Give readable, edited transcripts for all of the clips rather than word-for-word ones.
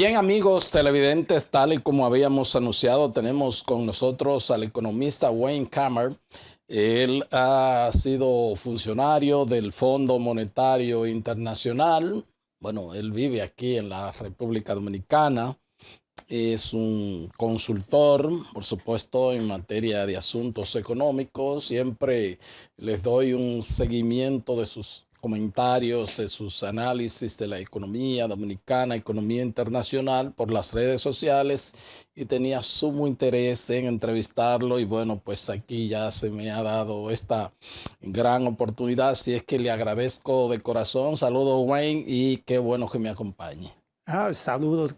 Bien, amigos televidentes, tal y como habíamos anunciado, tenemos con nosotros al economista Wayne Kammer. Él ha sido funcionario del Fondo Monetario Internacional. Bueno, él vive aquí en la República Dominicana. Es un consultor, por supuesto, en materia de asuntos económicos. Siempre les doy un seguimiento de sus comentarios, de sus análisis de la economía dominicana, economía internacional por las redes sociales, y tenía sumo interés en entrevistarlo, y bueno, pues aquí ya se me ha dado esta gran oportunidad, así es que le agradezco de corazón. Saludos, Wayne, y qué bueno que me acompañe. Saludos,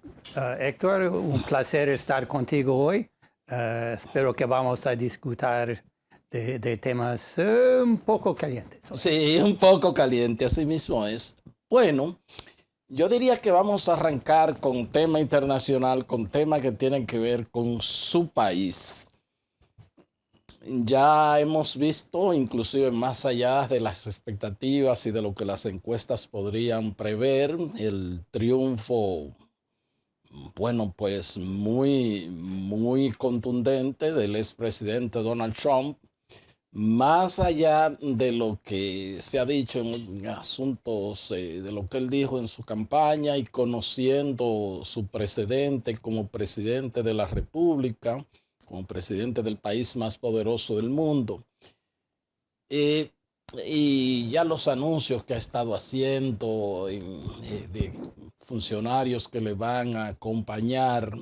Héctor. Un placer estar contigo hoy. Espero que vamos a discutir de temas un poco calientes. Sí, un poco caliente, así mismo es. Bueno, yo diría que vamos a arrancar con tema internacional, con temas que tienen que ver con su país. Ya hemos visto, inclusive más allá de las expectativas y de lo que las encuestas podrían prever, el triunfo, bueno, pues muy contundente del expresidente Donald Trump. Más allá de lo que se ha dicho en asuntos de lo que él dijo en su campaña y conociendo su precedente como presidente de la República, como presidente del país más poderoso del mundo, y ya los anuncios que ha estado haciendo de funcionarios que le van a acompañar,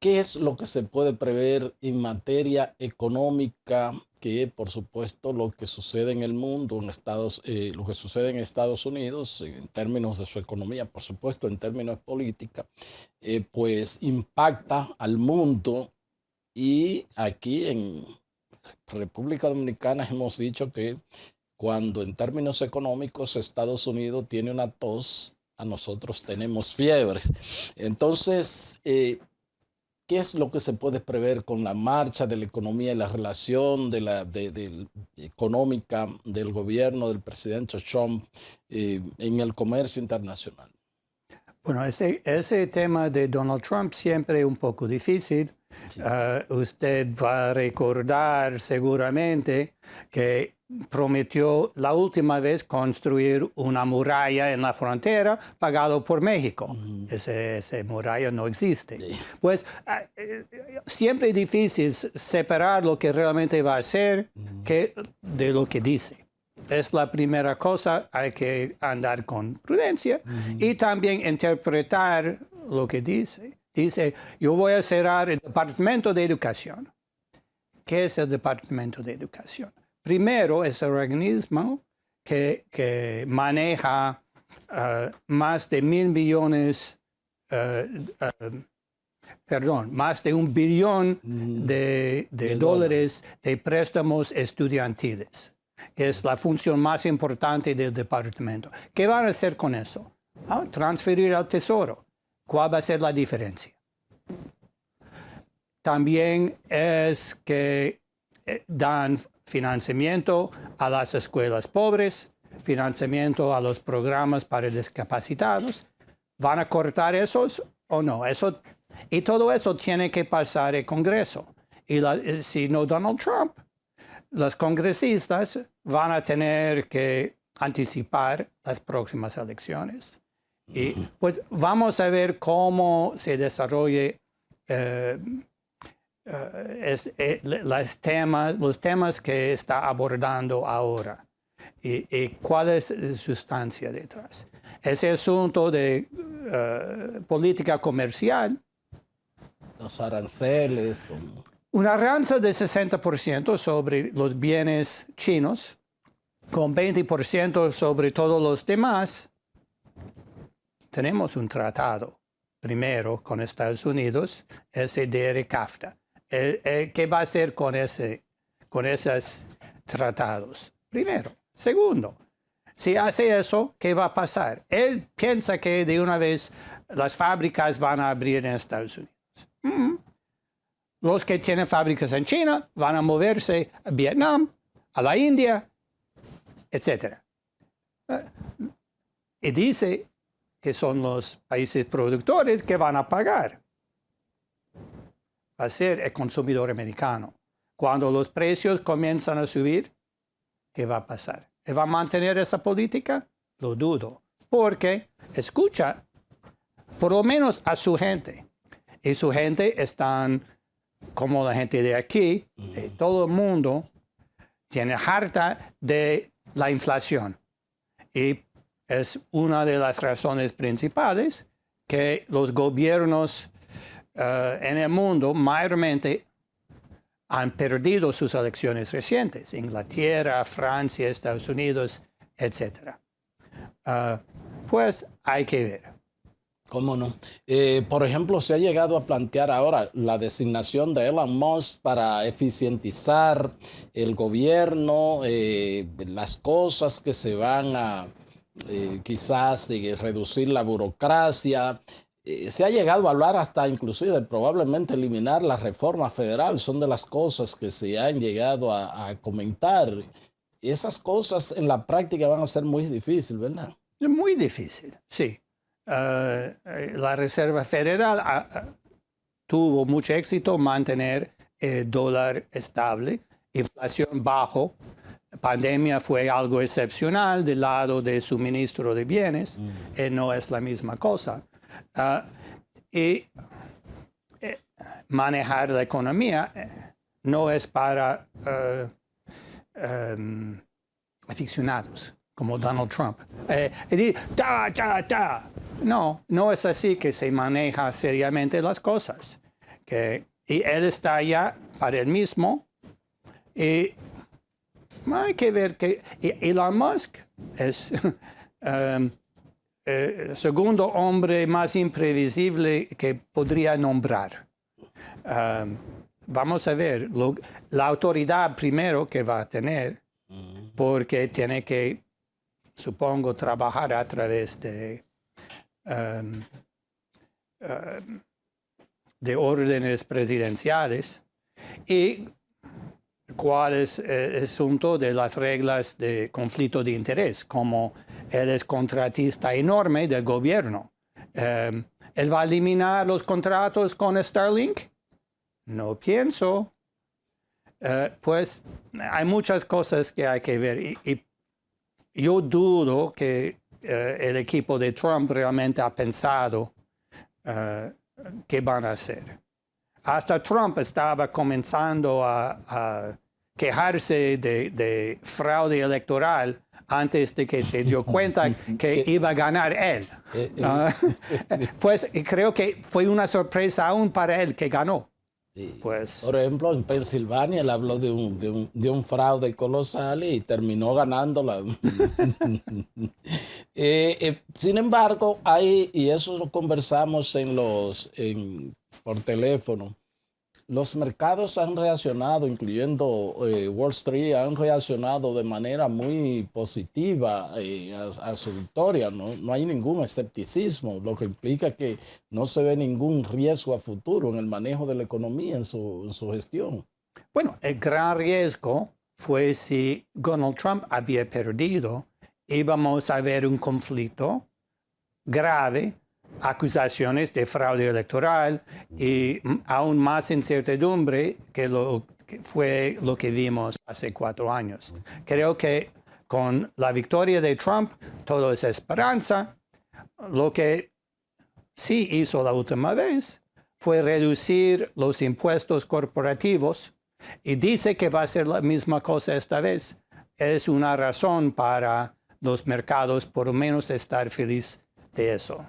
¿qué es lo que se puede prever en materia económica? Que por supuesto lo que sucede en el mundo, lo que sucede en Estados Unidos en términos de su economía, por supuesto en términos de política, pues impacta al mundo. Y aquí en República Dominicana hemos dicho que cuando en términos económicos Estados Unidos tiene una tos, a nosotros tenemos fiebres. Entonces, ¿qué es lo que se puede prever con la marcha de la economía y la relación económica del gobierno del presidente Trump en el comercio internacional? Bueno, ese tema de Donald Trump siempre es un poco difícil. Sí. Usted va a recordar seguramente que prometió la última vez construir una muralla en la frontera pagado por México. Ese muralla no existe. Sí. Pues siempre es difícil separar lo que realmente va a hacer de lo que dice. Es la primera cosa, hay que andar con prudencia y también interpretar lo que dice. Dice, yo voy a cerrar el Departamento de Educación. ¿Qué es el Departamento de Educación? Primero, es el organismo que maneja más de $1 billones, más de $1 billón de dólares de préstamos estudiantiles. Es la función más importante del departamento. ¿Qué van a hacer con eso? Transferir al Tesoro. ¿Cuál va a ser la diferencia? También es que dan financiamiento a las escuelas pobres, financiamiento a los programas para discapacitados. ¿Van a cortar esos o no? Y todo eso tiene que pasar el Congreso. Y si no Donald Trump, los congresistas van a tener que anticipar las próximas elecciones. Y pues vamos a ver cómo se desarrolle los temas que está abordando ahora y cuál es la sustancia detrás. Ese asunto de política comercial. Los aranceles. Una alza de 60% sobre los bienes chinos, con 20% sobre todos los demás. Tenemos un tratado, primero con Estados Unidos, ese DRCAFTA. ¿Qué va a hacer con esos tratados? Primero. Segundo, si hace eso, ¿qué va a pasar? Él piensa que de una vez las fábricas van a abrir en Estados Unidos. Los que tienen fábricas en China van a moverse a Vietnam, a la India, etc. Y dice que son los países productores, que van a pagar. Va a ser el consumidor americano. Cuando los precios comienzan a subir, ¿qué va a pasar? ¿Va a mantener esa política? Lo dudo. Porque escucha, por lo menos a su gente. Y su gente están, como la gente de aquí, de todo el mundo, tiene harta de la inflación. Y es una de las razones principales que los gobiernos en el mundo mayormente han perdido sus elecciones recientes. Inglaterra, Francia, Estados Unidos, etc. Pues hay que ver. ¿Cómo no? Por ejemplo, se ha llegado a plantear ahora la designación de Elon Musk para eficientizar el gobierno, las cosas que se van a quizás reducir la burocracia. Se ha llegado a hablar hasta inclusive de probablemente eliminar la reforma federal. Son de las cosas que se han llegado a comentar. Esas cosas en la práctica van a ser muy difíciles, ¿verdad? Muy difícil, sí. La Reserva Federal tuvo mucho éxito en mantener el dólar estable, inflación bajo. La pandemia fue algo excepcional del lado de suministro de bienes, no es la misma cosa. Y manejar la economía no es para aficionados como Donald Trump. No, no es así que se maneja seriamente las cosas. Y él está allá para él mismo. Y hay que ver que Elon Musk es el segundo hombre más imprevisible que podría nombrar. Vamos a ver la autoridad primero que va a tener, porque tiene que, supongo, trabajar a través de órdenes presidenciales. Y cuál es el asunto de las reglas de conflicto de interés, como él es contratista enorme del gobierno. ¿Él va a eliminar los contratos con Starlink? No pienso. Pues hay muchas cosas que hay que ver. Y yo dudo que el equipo de Trump realmente ha pensado qué van a hacer. Hasta Trump estaba comenzando a quejarse de fraude electoral antes de que se dio cuenta que iba a ganar él. Pues creo que fue una sorpresa aún para él que ganó. Pues, por ejemplo, en Pensilvania él habló de un fraude colosal y terminó ganándola. Sin embargo, y eso lo conversamos por teléfono, los mercados han reaccionado, incluyendo Wall Street, han reaccionado de manera muy positiva a su victoria. No hay ningún escepticismo, lo que implica que no se ve ningún riesgo a futuro en el manejo de la economía en su gestión. Bueno, el gran riesgo fue si Donald Trump había perdido, íbamos a ver un conflicto grave, acusaciones de fraude electoral y aún más incertidumbre que fue lo que vimos hace 4 años. Creo que con la victoria de Trump todo es esperanza. Lo que sí hizo la última vez fue reducir los impuestos corporativos y dice que va a ser la misma cosa esta vez. Es una razón para los mercados por lo menos estar feliz de eso.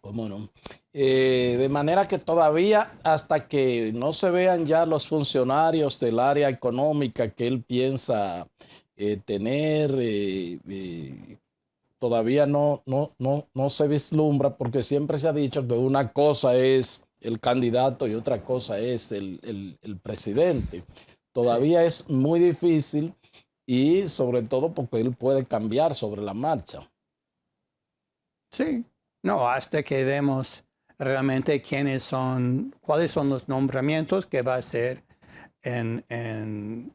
¿Cómo no? De manera que todavía hasta que no se vean ya los funcionarios del área económica que él piensa tener, todavía no se vislumbra, porque siempre se ha dicho que una cosa es el candidato y otra cosa es el presidente. Todavía es muy difícil y sobre todo porque él puede cambiar sobre la marcha. Sí. No, hasta que vemos realmente cuáles son los nombramientos que va a hacer en el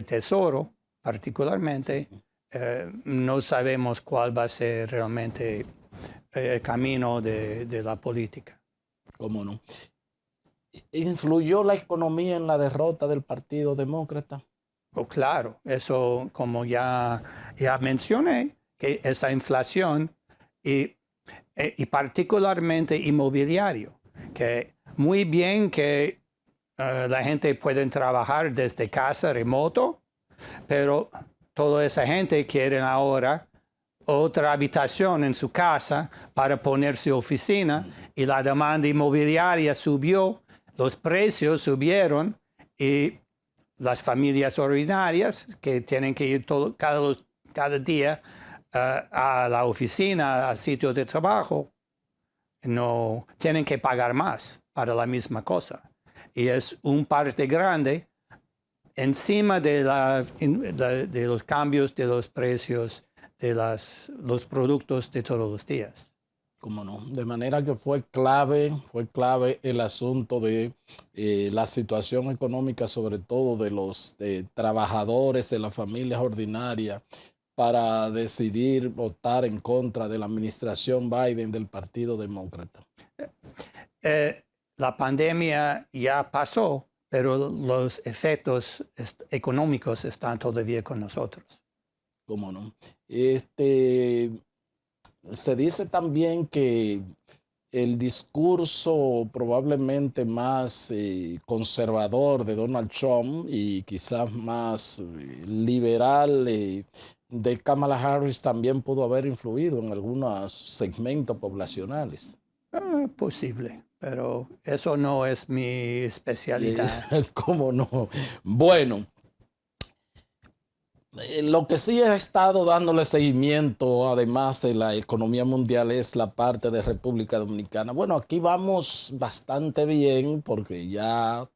Tesoro, particularmente. No sabemos cuál va a ser realmente el camino de la política. ¿Cómo no? ¿Influyó la economía en la derrota del Partido Demócrata? Oh, claro, eso como ya mencioné, que esa inflación y particularmente inmobiliario, que muy bien que la gente puede trabajar desde casa remoto, pero toda esa gente quiere ahora otra habitación en su casa para poner su oficina y la demanda inmobiliaria subió, los precios subieron y las familias ordinarias que tienen que ir cada día a la oficina, al sitio de trabajo, no tienen que pagar más para la misma cosa. Y es un parte grande encima de los cambios de los precios de los productos de todos los días. ¿Cómo no? De manera que fue clave el asunto de la situación económica, sobre todo de los trabajadores, de las familias ordinarias, para decidir votar en contra de la administración Biden del Partido Demócrata. La pandemia ya pasó, pero los efectos económicos están todavía con nosotros. ¿Cómo no? Se dice también que el discurso probablemente más conservador de Donald Trump y quizás más liberal de Kamala Harris también pudo haber influido en algunos segmentos poblacionales. Posible, pero eso no es mi especialidad. ¿Cómo no? Bueno. Lo que sí he estado dándole seguimiento, además de la economía mundial, es la parte de República Dominicana. Bueno, aquí vamos bastante bien porque ya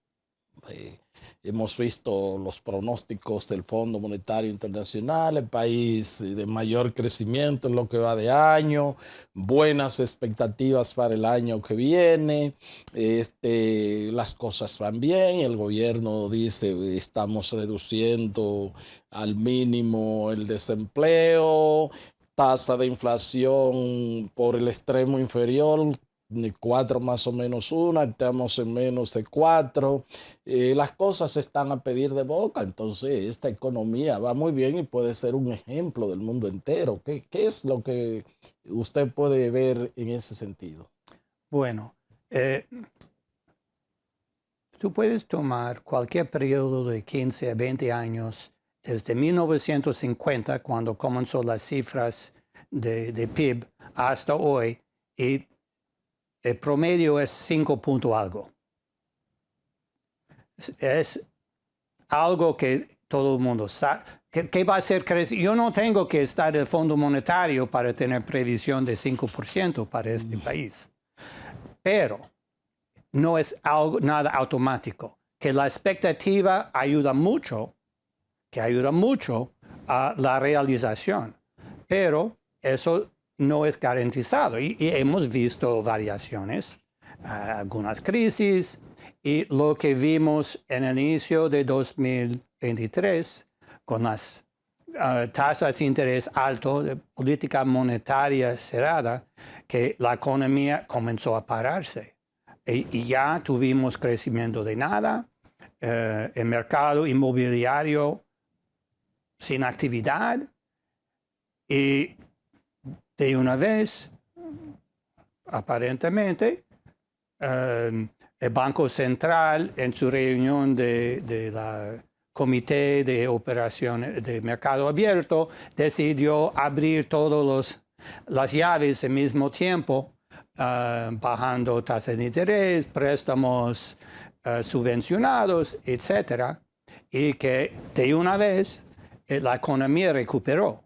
hemos visto los pronósticos del Fondo Monetario Internacional, el país de mayor crecimiento en lo que va de año, buenas expectativas para el año que viene, las cosas van bien, el gobierno dice estamos reduciendo al mínimo el desempleo, tasa de inflación por el extremo inferior, 4 más o menos 1, estamos en menos de 4. Las cosas están a pedir de boca, entonces esta economía va muy bien y puede ser un ejemplo del mundo entero. ¿Qué es lo que usted puede ver en ese sentido? Bueno, tú puedes tomar cualquier periodo de 15 a 20 años, desde 1950, cuando comenzó las cifras de PIB, hasta hoy, y el promedio es 5 punto algo. Es algo que todo el mundo sabe. ¿Qué va a ser crecer? Yo no tengo que estar en el Fondo Monetario para tener previsión de 5% para este país. Pero no es nada automático. Que la expectativa ayuda mucho a la realización. Pero eso no es garantizado y hemos visto variaciones, algunas crisis, y lo que vimos en el inicio de 2023 con las tasas de interés alto, de política monetaria cerrada, que la economía comenzó a pararse y ya tuvimos crecimiento de nada, el mercado inmobiliario sin actividad y de una vez, aparentemente, el Banco Central en su reunión de la Comité de Operaciones de Mercado Abierto decidió abrir todas las llaves al mismo tiempo, bajando tasas de interés, préstamos subvencionados, etc. Y que de una vez la economía recuperó.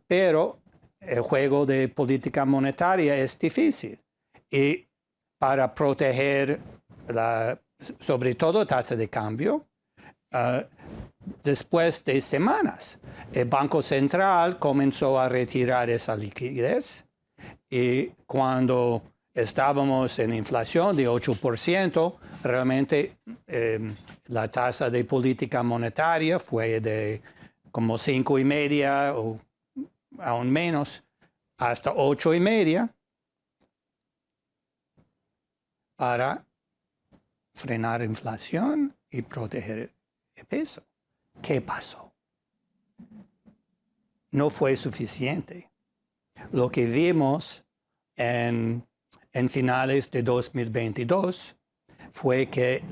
Pero el juego de política monetaria es difícil y para proteger sobre todo tasa de cambio, después de semanas, el Banco Central comenzó a retirar esa liquidez y cuando estábamos en inflación de 8%, realmente la tasa de política monetaria fue de como 5,5 o aún menos, hasta 8.5 para frenar inflación y proteger el peso. ¿Qué pasó? No fue suficiente. Lo que vimos en finales de 2022 fue que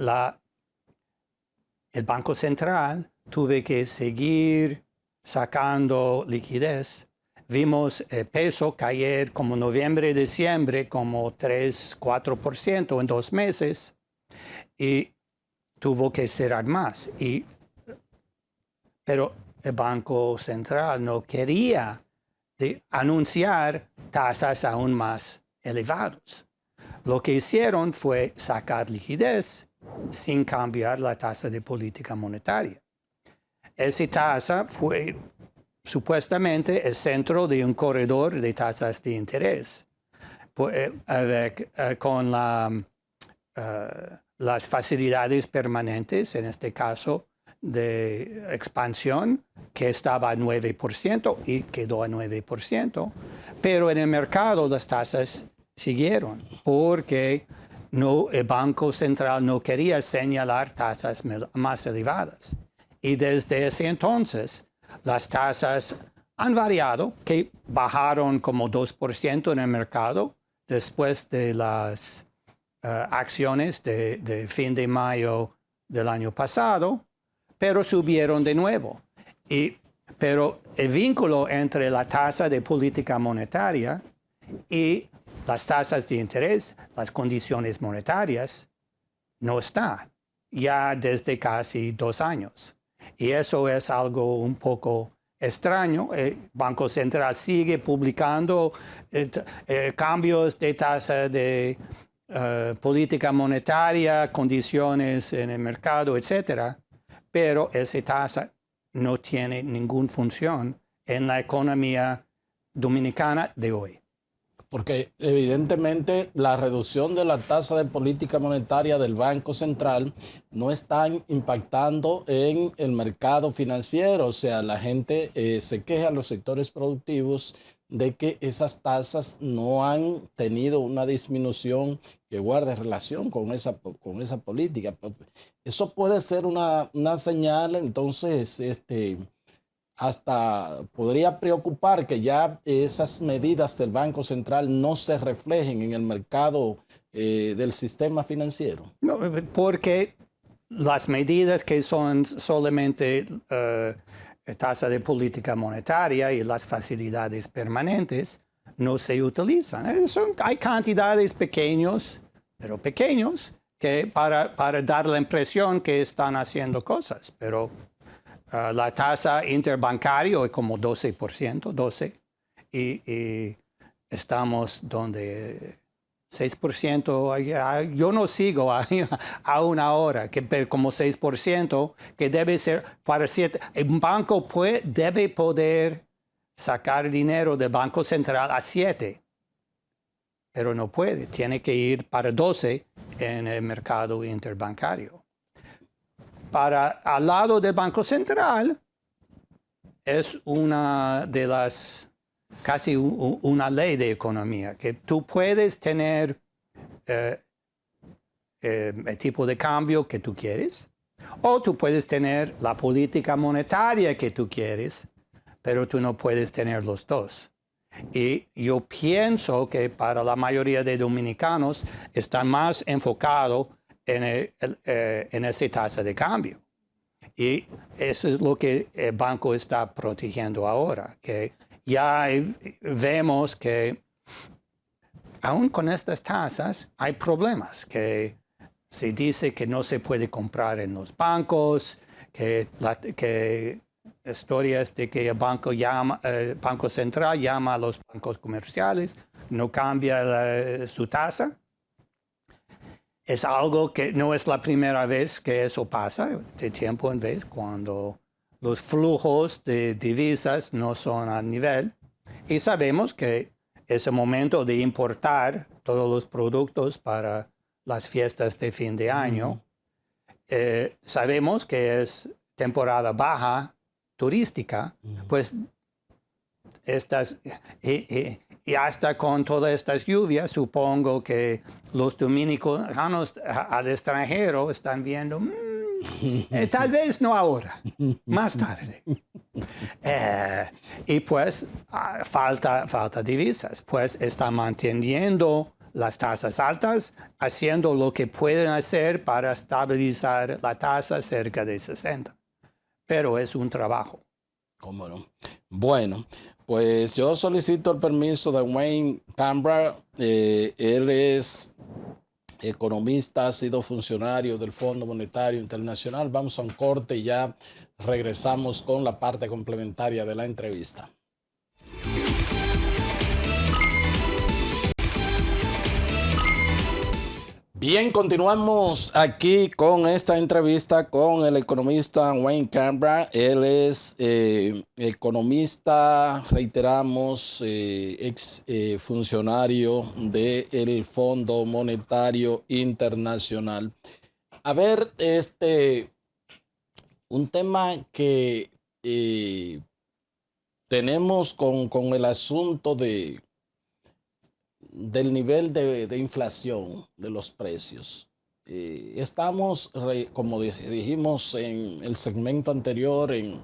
el Banco Central tuvo que seguir sacando liquidez. Vimos el peso caer como noviembre y diciembre, como 3-4% en 2 meses, y tuvo que cerrar más. Pero el Banco Central no quería anunciar tasas aún más elevadas. Lo que hicieron fue sacar liquidez sin cambiar la tasa de política monetaria. Esa tasa fue supuestamente el centro de un corredor de tasas de interés, con las facilidades permanentes, en este caso de expansión, que estaba a 9% y quedó a 9%, pero en el mercado las tasas siguieron porque el Banco Central no quería señalar tasas más elevadas. Y desde ese entonces, las tasas han variado, que bajaron como 2% en el mercado después de las acciones de fin de mayo del año pasado, pero subieron de nuevo. Pero el vínculo entre la tasa de política monetaria y las tasas de interés, las condiciones monetarias, no está ya desde casi 2 años. Y eso es algo un poco extraño. El Banco Central sigue publicando cambios de tasa de política monetaria, condiciones en el mercado, etc. Pero esa tasa no tiene ninguna función en la economía dominicana de hoy. Porque evidentemente la reducción de la tasa de política monetaria del Banco Central no está impactando en el mercado financiero. O sea, la gente se queja, los sectores productivos, de que esas tasas no han tenido una disminución que guarde relación con esa política. Eso puede ser una señal, entonces, hasta podría preocupar que ya esas medidas del Banco Central no se reflejen en el mercado del sistema financiero. No, porque las medidas que son solamente tasa de política monetaria y las facilidades permanentes no se utilizan. Hay cantidades pequeños, pero pequeños, que para dar la impresión que están haciendo cosas, pero la tasa interbancaria es como 12%, y estamos donde 6%, yo no sigo aún ahora, pero como 6%, que debe ser para 7. Un banco debe poder sacar dinero del Banco Central a 7, pero no puede, tiene que ir para 12 en el mercado interbancario. Al lado del Banco Central es una de las, casi una ley de economía, que tú puedes tener el tipo de cambio que tú quieres, o tú puedes tener la política monetaria que tú quieres, pero tú no puedes tener los dos. Y yo pienso que para la mayoría de dominicanos están más enfocados en esa tasa de cambio. Y eso es lo que el banco está protegiendo ahora, que ya vemos que aún con estas tasas hay problemas, que se dice que no se puede comprar en los bancos, que historias de que el Banco Central llama a los bancos comerciales, no cambia su tasa. Es algo que no es la primera vez que eso pasa, de tiempo en vez, cuando los flujos de divisas no son al nivel. Y sabemos que es el momento de importar todos los productos para las fiestas de fin de año. Sabemos que es temporada baja turística, pues Y hasta con todas estas lluvias, supongo que los dominicanos al extranjero están viendo, tal vez no ahora, más tarde. Y pues falta divisas, pues están manteniendo las tasas altas, haciendo lo que pueden hacer para estabilizar la tasa cerca de 60. Pero es un trabajo. ¿Cómo no? Bueno, pues yo solicito el permiso de Wayne Cambra. Él es economista, ha sido funcionario del Fondo Monetario Internacional. Vamos a un corte y ya regresamos con la parte complementaria de la entrevista. Bien, continuamos aquí con esta entrevista con el economista Wayne Cambra. Él es economista, reiteramos, ex funcionario del Fondo Monetario Internacional. A ver, un tema que tenemos con el asunto del nivel de inflación de los precios. Estamos, como dijimos en el segmento anterior, en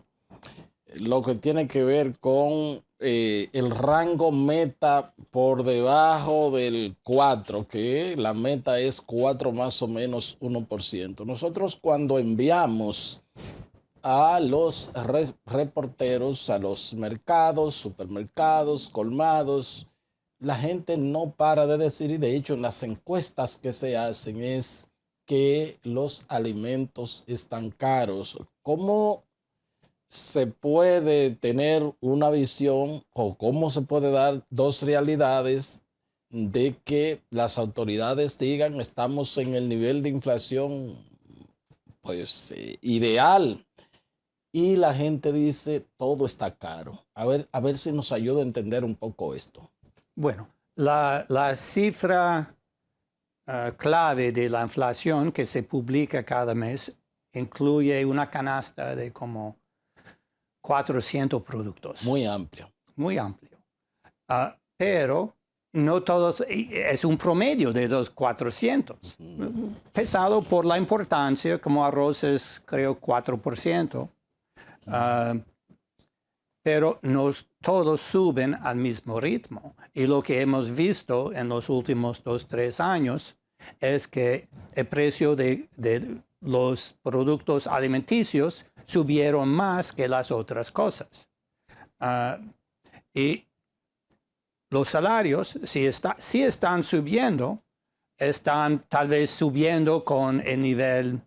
lo que tiene que ver con el rango meta por debajo del 4, que la meta es 4 más o menos 1%. Nosotros cuando enviamos a los reporteros, a los mercados, supermercados, colmados, la gente no para de decir, y de hecho en las encuestas que se hacen es que los alimentos están caros. ¿Cómo se puede tener una visión o cómo se puede dar dos realidades de que las autoridades digan estamos en el nivel de inflación pues ideal y la gente dice todo está caro? A ver si nos ayuda a entender un poco esto. Bueno, la cifra clave de la inflación que se publica cada mes incluye una canasta de como 400 productos. Muy amplio. Muy amplio. Pero no todos, es un promedio de los 400. Pesado por la importancia, como arroz es creo 4%. Pero no todos suben al mismo ritmo. Y lo que hemos visto en los últimos 2-3 años es que el precio de los productos alimenticios subieron más que las otras cosas. Y los salarios, si están subiendo, están tal vez subiendo con el nivel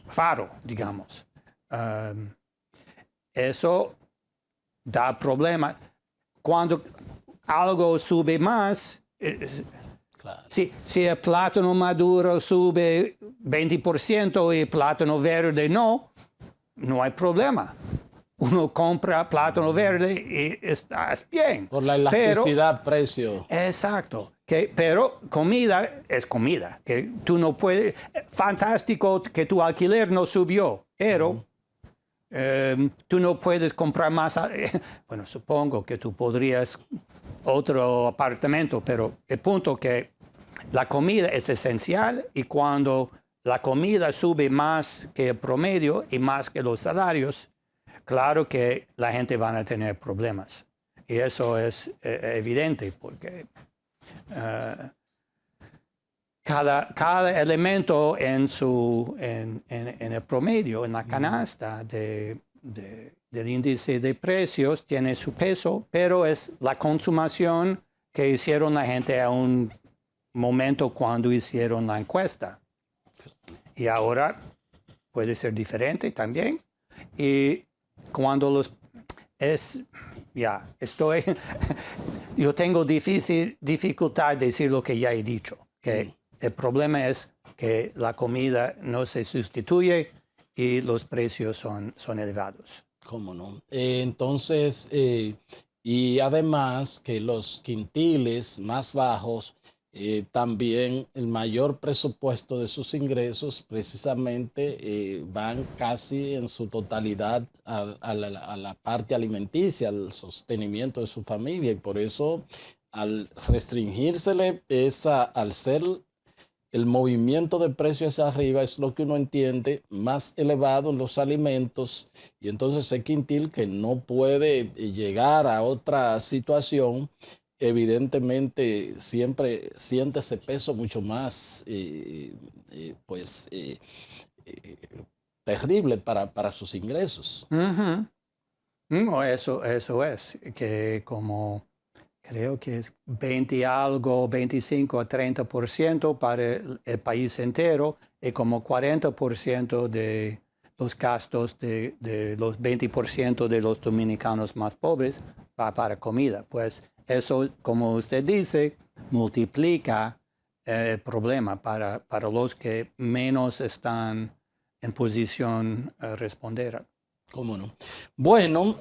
faro, digamos. Eso da problema. Cuando algo sube más, claro. si el plátano maduro sube 20% y el plátano verde no hay problema. Uno compra plátano verde y estás bien. Por la elasticidad precio. Exacto. Pero comida es comida. Que tú no puedes. Fantástico que tu alquiler no subió, pero tú no puedes comprar más. Bueno, supongo que tú podrías otro apartamento, pero el punto que la comida es esencial y cuando la comida sube más que el promedio y más que los salarios, claro que la gente va a tener problemas. Y eso es evidente porque cada elemento en el promedio, en la canasta del índice de precios tiene su peso, pero es la consumación que hicieron la gente a un momento cuando hicieron la encuesta. Y ahora puede ser diferente también. Y cuando yo tengo dificultad de decir lo que ya he dicho, que el problema es que la comida no se sustituye y los precios son elevados. ¿Cómo no? Entonces, y además que los quintiles más bajos también el mayor presupuesto de sus ingresos precisamente van casi en su totalidad a la parte alimenticia, al sostenimiento de su familia, y por eso al restringírsele al ser el movimiento de precios hacia arriba es lo que uno entiende más elevado en los alimentos, y entonces es Quintil que no puede llegar a otra situación. Evidentemente siempre siente ese peso mucho más pues terrible para sus ingresos. Uh-huh. No, eso es, que como creo que es 20 algo, 25 a 30% para el país entero y como 40% de los gastos de los 20% de los dominicanos más pobres va para comida. Pues eso, como usted dice, multiplica el problema para los que menos están en posición a responder. ¿Cómo no? Bueno,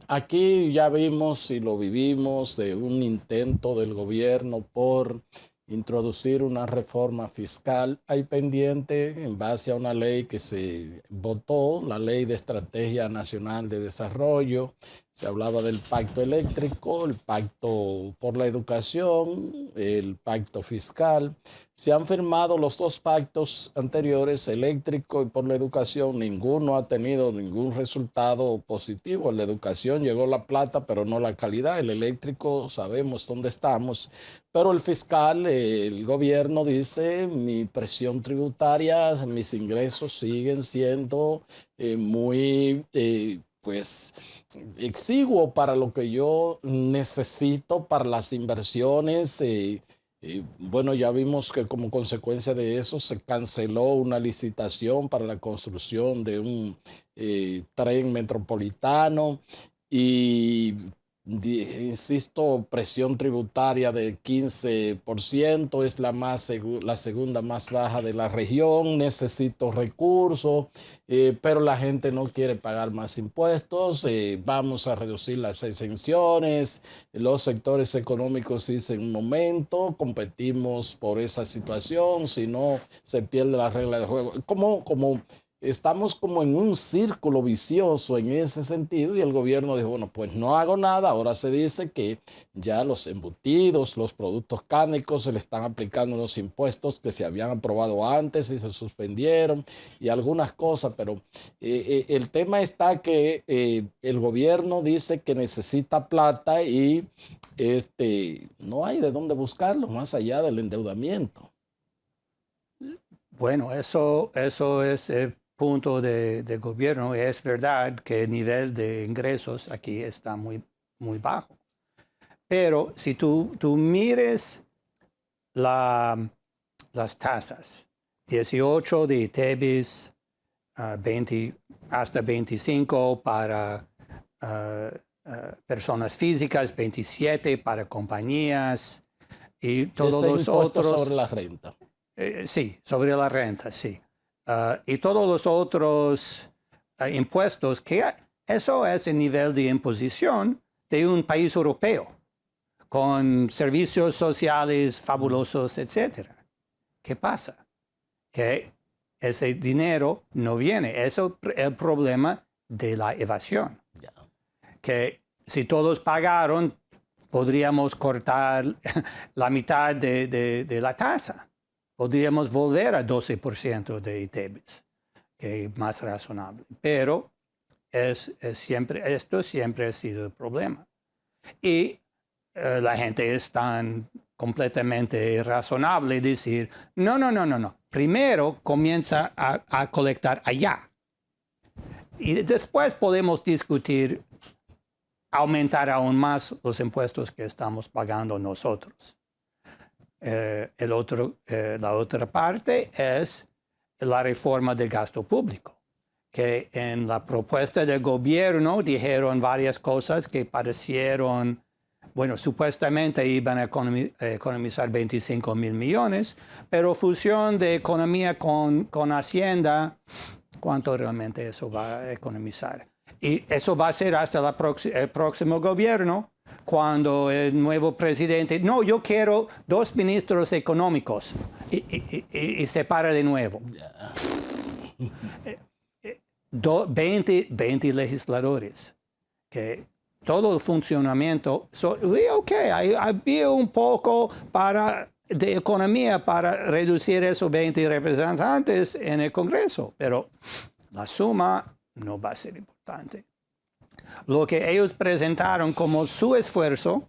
aquí ya vimos y lo vivimos de un intento del gobierno por introducir una reforma fiscal. Hay pendiente en base a una ley que se votó, la Ley de Estrategia Nacional de Desarrollo. Se hablaba del pacto eléctrico, el pacto por la educación, el pacto fiscal. Se han firmado los dos pactos anteriores, eléctrico y por la educación. Ninguno ha tenido ningún resultado positivo. En la educación llegó la plata, pero no la calidad. El eléctrico sabemos dónde estamos. Pero el fiscal, el gobierno dice, mi presión tributaria, mis ingresos siguen siendo muy pues exiguo para lo que yo necesito para las inversiones. Bueno, ya vimos que como consecuencia de eso se canceló una licitación para la construcción de un tren metropolitano y insisto, presión tributaria de 15%, es la segunda más baja de la región. Necesito recursos, pero la gente no quiere pagar más impuestos. Vamos a reducir las exenciones. Los sectores económicos dicen, un momento, competimos por esa situación, si no se pierde la regla de juego. Estamos como en un círculo vicioso en ese sentido, y el gobierno dijo, bueno, pues no hago nada. Ahora se dice que ya los embutidos, los productos cárnicos, se le están aplicando unos impuestos que se habían aprobado antes y se suspendieron y algunas cosas, pero el tema está que el gobierno dice que necesita plata y no hay de dónde buscarlo más allá del endeudamiento. Bueno, eso es el punto de gobierno. Es verdad que el nivel de ingresos aquí está muy, muy bajo. Pero si tú mires las tasas, 18 de ITEBIS, 20, hasta 25 para personas físicas, 27 para compañías y todos los otros. Sobre la renta. Sí, sobre la renta, sí. Y todos los otros impuestos, que eso es el nivel de imposición de un país europeo, con servicios sociales fabulosos, etc. ¿Qué pasa? Que ese dinero no viene. Eso es el problema de la evasión. Que si todos pagaron, podríamos cortar la mitad de la tasa. Podríamos volver a 12% de ITEBIS, que es más razonable. Pero esto siempre ha sido el problema. Y la gente es tan completamente razonable decir, no. Primero comienza a colectar allá. Y después podemos discutir aumentar aún más los impuestos que estamos pagando nosotros. La otra parte es la reforma del gasto público, que en la propuesta del gobierno dijeron varias cosas que parecieron, bueno, supuestamente iban a economizar 25 mil millones, pero fusión de economía con Hacienda, ¿cuánto realmente eso va a economizar? Y eso va a ser hasta el próximo gobierno, cuando el nuevo presidente, no, yo quiero 2 ministros económicos y se para de nuevo. 20 legisladores, que todo el funcionamiento, había un poco de economía para reducir esos 20 representantes en el Congreso, pero la suma no va a ser importante. Lo que ellos presentaron como su esfuerzo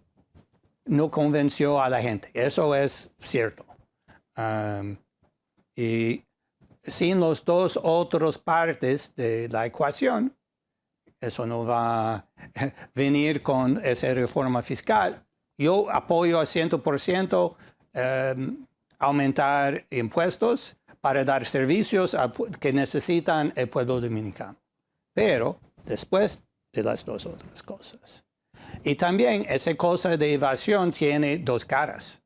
no convenció a la gente. Eso es cierto. Y sin las 2 otras partes de la ecuación, eso no va a venir con esa reforma fiscal. Yo apoyo al 100% aumentar impuestos para dar servicios que necesitan el pueblo dominicano. Pero después de las 2 otras cosas. Y también esa cosa de evasión tiene 2 caras,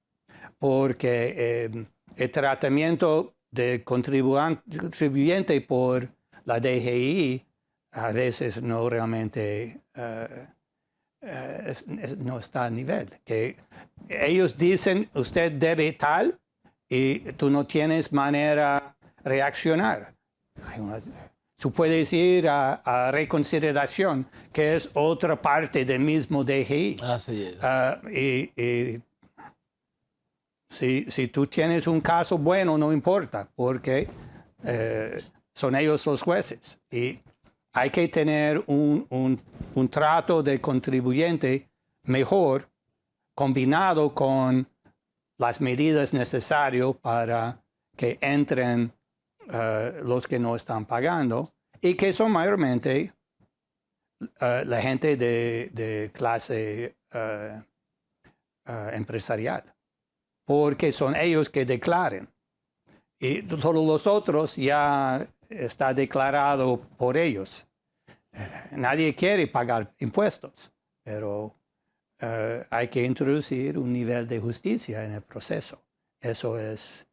porque el tratamiento del contribuyente por la DGI a veces no realmente no está a nivel. Que ellos dicen, usted debe tal y tú no tienes manera de reaccionar. Tú puedes ir a reconsideración, que es otra parte del mismo DGI. Así es. Si tú tienes un caso bueno, no importa, porque son ellos los jueces. Y hay que tener un trato de contribuyente mejor, combinado con las medidas necesarias para que entren los que no están pagando, y que son mayormente la gente de clase empresarial, porque son ellos que declaran. Y todos los otros ya está declarado por ellos. Nadie quiere pagar impuestos, pero hay que introducir un nivel de justicia en el proceso. Eso es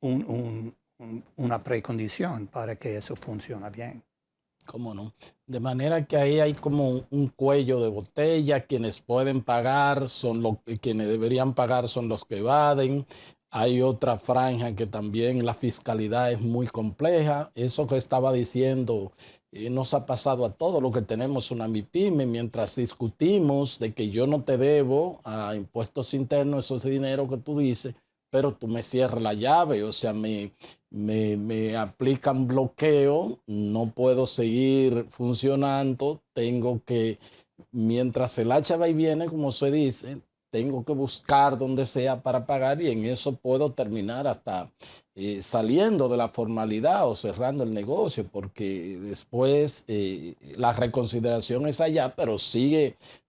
una precondición para que eso funcione bien. ¿Cómo no? De manera que ahí hay como un cuello de botella. Quienes pueden pagar quienes deberían pagar son los que evaden. Hay otra franja que también la fiscalidad es muy compleja. Eso que estaba diciendo nos ha pasado a todos los que tenemos una MIPYME. Mientras discutimos de que yo no te debo a impuestos internos ese dinero que tú dices, pero tú me cierras la llave, o sea, me aplican bloqueo, no puedo seguir funcionando, tengo que, mientras el hacha va y viene, como se dice, tengo que buscar donde sea para pagar, y en eso puedo terminar hasta saliendo de la formalidad o cerrando el negocio, porque después la reconsideración es allá, pero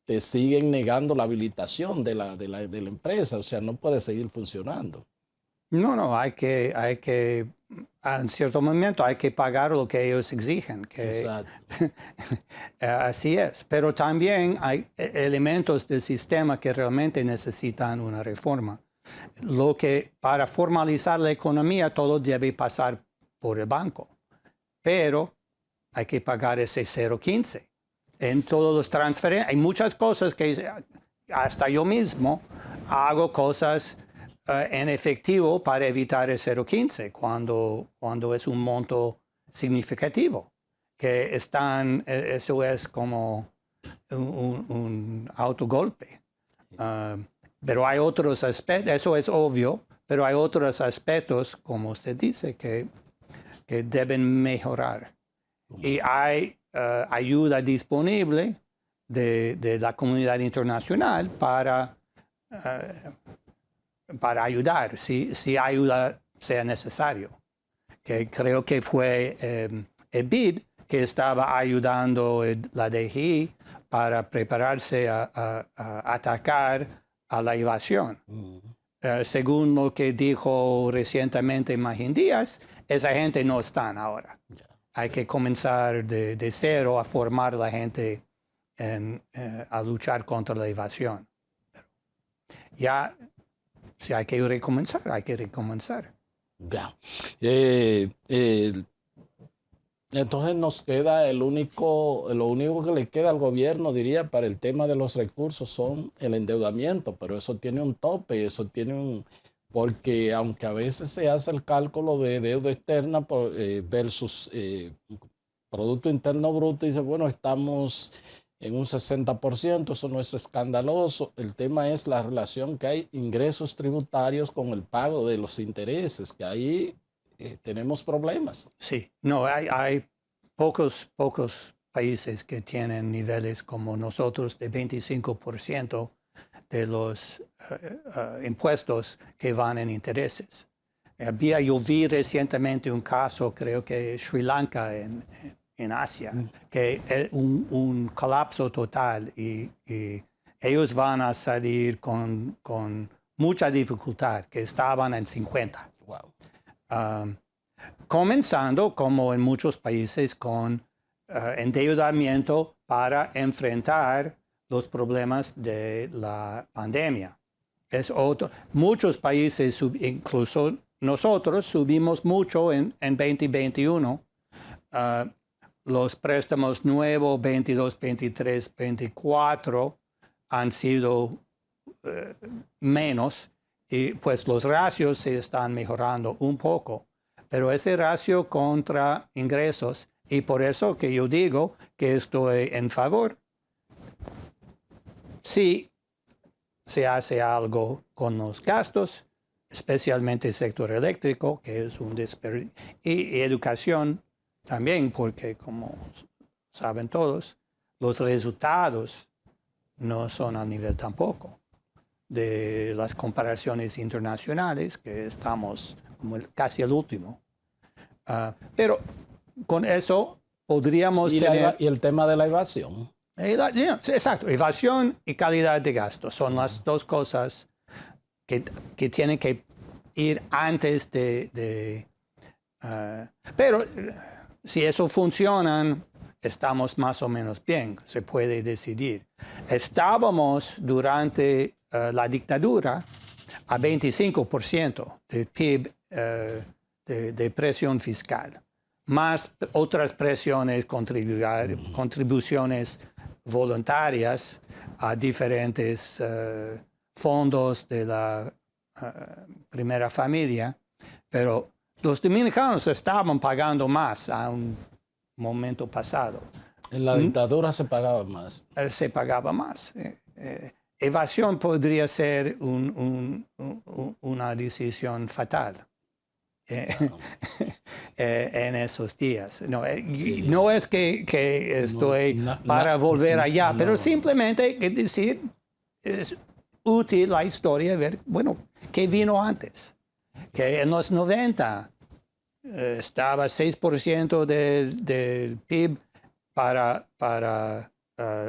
te siguen negando la habilitación de la empresa, o sea, no puede seguir funcionando. No, hay que, en cierto momento hay que pagar lo que ellos exigen. Exacto. Así es. Pero también hay elementos del sistema que realmente necesitan una reforma. Para formalizar la economía, todo debe pasar por el banco. Pero hay que pagar ese 0.15. En todos los transferencias, hay muchas cosas que hasta yo mismo hago cosas en efectivo para evitar el 0.15 cuando es un monto significativo. Eso es como un autogolpe. Pero hay otros aspectos, eso es obvio, pero hay otros aspectos, como usted dice, que deben mejorar. Y hay ayuda disponible de la comunidad internacional para ayudar, si ayuda sea necesario. Que creo que fue el BID que estaba ayudando la DGI para prepararse a atacar a la evasión. Según lo que dijo recientemente Magín Díaz, esa gente no está ahora. Hay que comenzar de cero a formar a la gente a luchar contra la evasión. Ya, si hay que recomenzar, hay que recomenzar. Ya. Entonces nos queda lo único que le queda al gobierno, diría, para el tema de los recursos son el endeudamiento, pero eso tiene un tope, eso tiene porque aunque a veces se hace el cálculo de deuda externa versus Producto Interno Bruto, dice, bueno, estamos en un 60%, eso no es escandaloso. El tema es la relación que hay ingresos tributarios con el pago de los intereses, que ahí tenemos problemas. Sí, no, hay pocos países que tienen niveles como nosotros de 25% de los impuestos que van en intereses. Yo vi recientemente un caso, creo que Sri Lanka en Asia, que es un colapso total y ellos van a salir con mucha dificultad, que estaban en 50. Wow. Comenzando, como en muchos países, con endeudamiento para enfrentar los problemas de la pandemia. Muchos países, incluso nosotros, subimos mucho en 2021. Los préstamos nuevos, 22, 23, 24, han sido menos y pues los ratios se están mejorando un poco. Pero ese ratio contra ingresos, y por eso que yo digo que estoy en favor, si se hace algo con los gastos, especialmente el sector eléctrico, que es un desperdicio, y educación también, porque como saben todos, los resultados no son a nivel tampoco de las comparaciones internacionales, que estamos como casi el último. Pero con eso podríamos tener... Y el tema de la evasión. Exacto, evasión y calidad de gasto son las dos cosas que tienen que ir antes pero si eso funciona, estamos más o menos bien, se puede decidir. Estábamos durante la dictadura a 25% del PIB de presión fiscal, más otras presiones, contribuciones voluntarias a diferentes fondos de la primera familia, pero los dominicanos estaban pagando más a un momento pasado. En la dictadura se pagaba más. Se pagaba más. Evasión podría ser una decisión fatal en esos días. No es que estoy para volver allá, pero simplemente decir, es útil la historia, ver, bueno, ¿qué vino antes? Que en los 90 estaba 6% del PIB para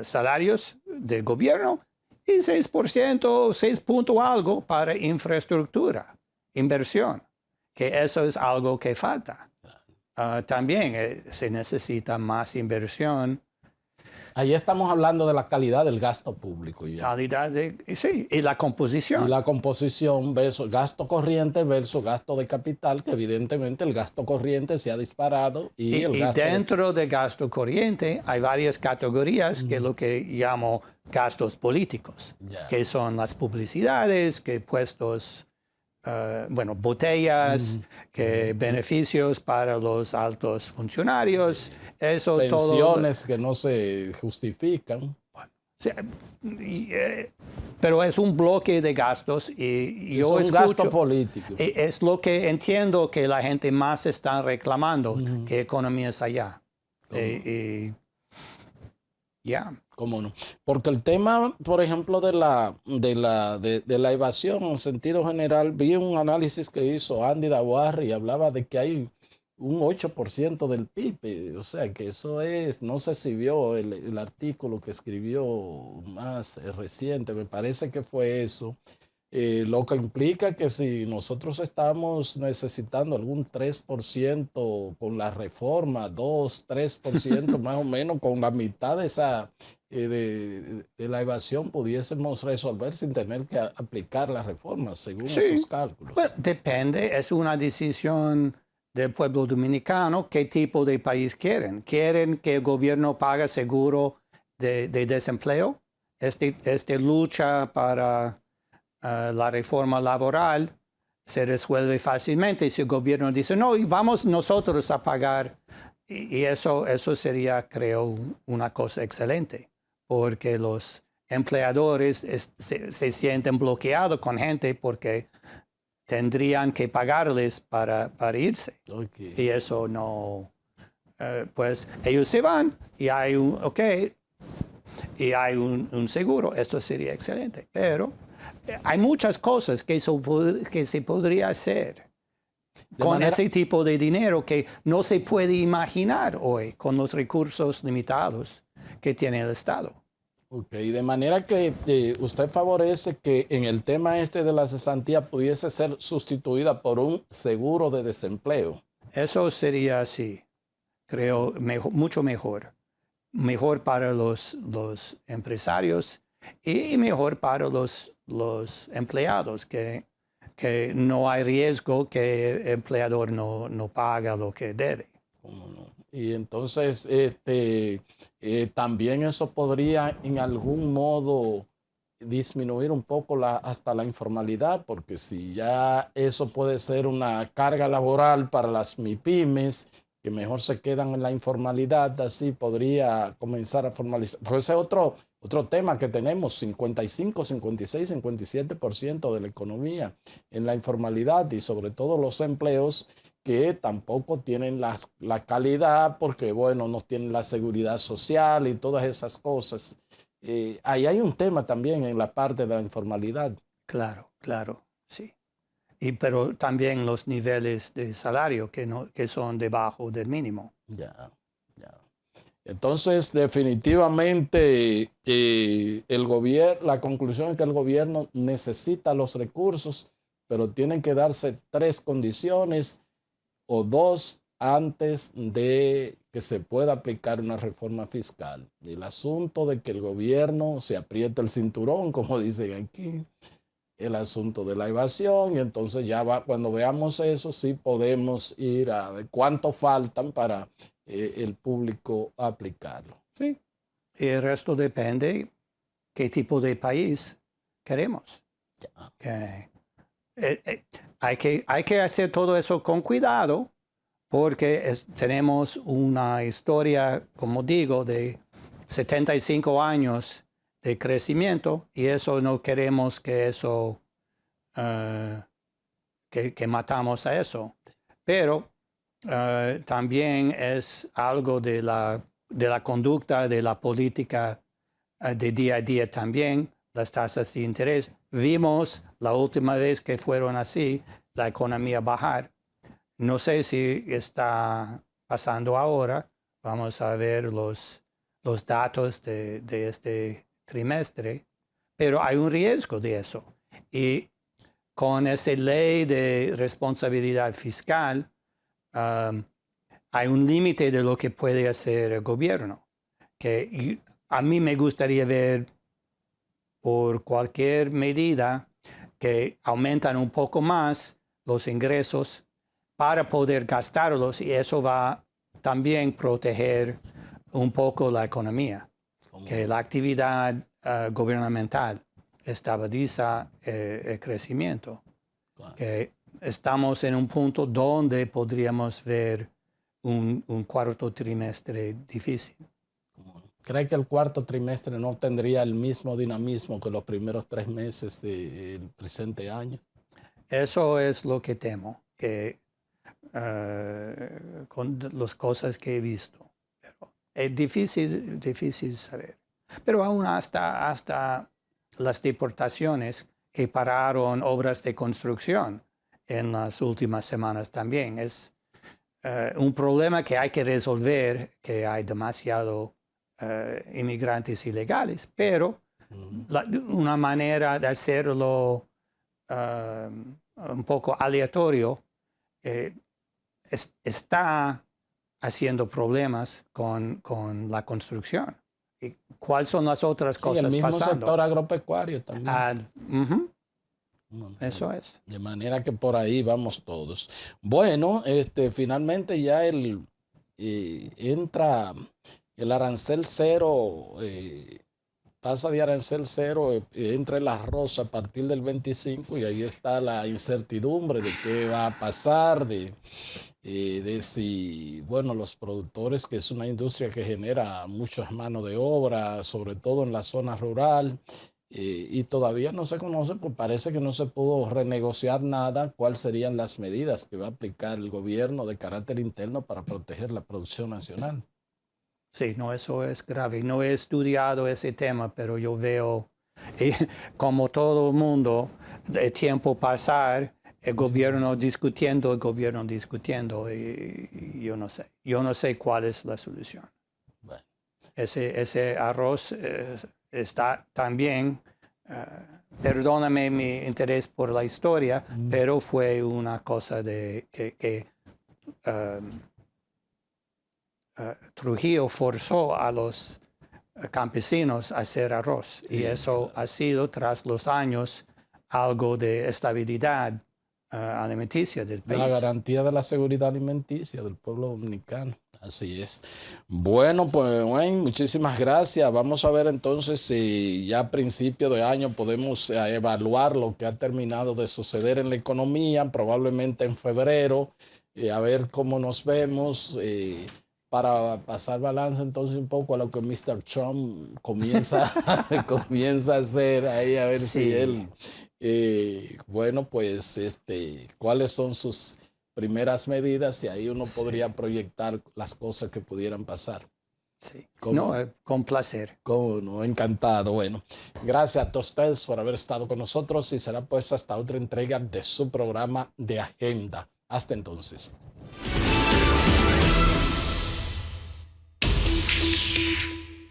salarios del gobierno y 6%, 6 punto algo para infraestructura, inversión, que eso es algo que falta. También se necesita más inversión. Ahí estamos hablando de la calidad del gasto público. Ya. Sí, y la composición. Y la composición versus gasto corriente versus gasto de capital, que evidentemente el gasto corriente se ha disparado. Y dentro del gasto corriente hay varias categorías que es lo que llamo gastos políticos, que son las publicidades, que puestos, botellas, que beneficios para los altos funcionarios. Eso pensiones todo, que no se justifican. Pero es un bloque de gastos y yo es un gasto político. Es lo que entiendo que la gente más está reclamando, que economías allá. ¿Cómo no? Porque el tema, por ejemplo, de la evasión en sentido general, vi un análisis que hizo Andy Dawarri y hablaba de que hay un 8% del PIB, o sea que eso es, no sé si vio el artículo que escribió más reciente, me parece que fue eso, lo que implica que si nosotros estamos necesitando algún 3% con la reforma, 2, 3% más o menos, con la mitad de esa de la evasión pudiésemos resolver sin tener que aplicar la reforma según esos cálculos. Bueno, depende, es una decisión del pueblo dominicano qué tipo de país quieren. ¿Quieren que el gobierno pague seguro de desempleo? Esta lucha para la reforma laboral se resuelve fácilmente si el gobierno dice, no, y vamos nosotros a pagar. Y eso sería, creo, una cosa excelente, porque los empleadores se sienten bloqueados con gente porque tendrían que pagarles para irse. Okay. Y eso no, pues ellos se van y hay un seguro. Esto sería excelente. Pero hay muchas cosas que se podría hacer con ese tipo de dinero que no se puede imaginar hoy con los recursos limitados que tiene el Estado. Ok, de manera que usted favorece que en el tema este de la cesantía pudiese ser sustituida por un seguro de desempleo. Eso sería así, creo, mucho mejor. Mejor para los empresarios y mejor para los empleados, que no hay riesgo que el empleador no paga lo que debe. ¿Cómo no? Y entonces también eso podría en algún modo disminuir un poco hasta la informalidad, porque si ya eso puede ser una carga laboral para las MIPYMES, que mejor se quedan en la informalidad, así podría comenzar a formalizar. Pues ese es otro tema que tenemos, 55, 56, 57% de la economía en la informalidad, y sobre todo los empleos que tampoco tienen la calidad porque, bueno, no tienen la seguridad social y todas esas cosas. Ahí hay un tema también en la parte de la informalidad. Claro, sí. Pero también los niveles de salario que son debajo del mínimo. Ya. Entonces, definitivamente, la conclusión es que el gobierno necesita los recursos, pero tienen que darse 3 condiciones o 2 antes de que se pueda aplicar una reforma fiscal. El asunto de que el gobierno se apriete el cinturón, como dicen aquí, el asunto de la evasión, y entonces ya cuando veamos eso, sí podemos ir a ver cuánto faltan para el público aplicarlo. Sí. Y el resto depende qué tipo de país queremos. Hay que hacer todo eso con cuidado, porque tenemos una historia, como digo, de 75 años de crecimiento, y eso no queremos que eso, que matamos a eso. Pero también es algo de la conducta, de la política de día a día también, las tasas de interés. Vimos la última vez que fueron así, la economía bajar. No sé si está pasando ahora. Vamos a ver los datos de este trimestre, pero hay un riesgo de eso. Y con esa ley de responsabilidad fiscal, hay un límite de lo que puede hacer el gobierno, que a mí me gustaría ver por cualquier medida que aumentan un poco más los ingresos para poder gastarlos, y eso va también a proteger un poco la economía, que la actividad gubernamental estabiliza el crecimiento. Claro. Que estamos en un punto donde podríamos ver un cuarto trimestre difícil. ¿Cree que el cuarto trimestre no tendría el mismo dinamismo que los primeros 3 meses del presente año? Eso es lo que temo, que con las cosas que he visto. Pero es difícil saber. Pero aún hasta las deportaciones que pararon obras de construcción en las últimas semanas también. Es un problema que hay que resolver, que hay demasiado inmigrantes ilegales, pero una manera de hacerlo un poco aleatorio está haciendo problemas con la construcción. ¿Y cuáles son las otras cosas el mismo pasando? sector agropecuario también. Eso es. De manera que por ahí vamos todos. Bueno, finalmente ya entra el arancel cero, tasa de arancel cero, entra el arroz a partir del 25 y ahí está la incertidumbre de qué va a pasar, de si, bueno, los productores, que es una industria que genera muchas manos de obra, sobre todo en la zona rural, y todavía no se conoce, pues parece que no se pudo renegociar nada, cuáles serían las medidas que va a aplicar el gobierno de carácter interno para proteger la producción nacional. Sí, no, eso es grave. No he estudiado ese tema, pero yo veo, como todo el mundo, el tiempo pasar, el gobierno discutiendo, y yo no sé. Yo no sé cuál es la solución. Bueno. Ese arroz está también, perdóname mi interés por la historia, pero fue una cosa que Trujillo forzó a los campesinos a hacer arroz, y eso ha sido tras los años algo de estabilidad alimenticia del país. La garantía de la seguridad alimenticia del pueblo dominicano. Así es. Bueno, pues Wayne, muchísimas gracias. Vamos a ver entonces si ya a principio de año podemos evaluar lo que ha terminado de suceder en la economía, probablemente en febrero, a ver cómo nos vemos, para pasar balance entonces un poco a lo que Mr. Trump comienza a hacer ahí, a ver si él, bueno, pues cuáles son sus primeras medidas, y ahí uno podría proyectar las cosas que pudieran pasar. Sí. No, con placer. Cómo no, encantado. Bueno, gracias a todos ustedes por haber estado con nosotros, y será pues hasta otra entrega de su programa de Agenda. Hasta entonces.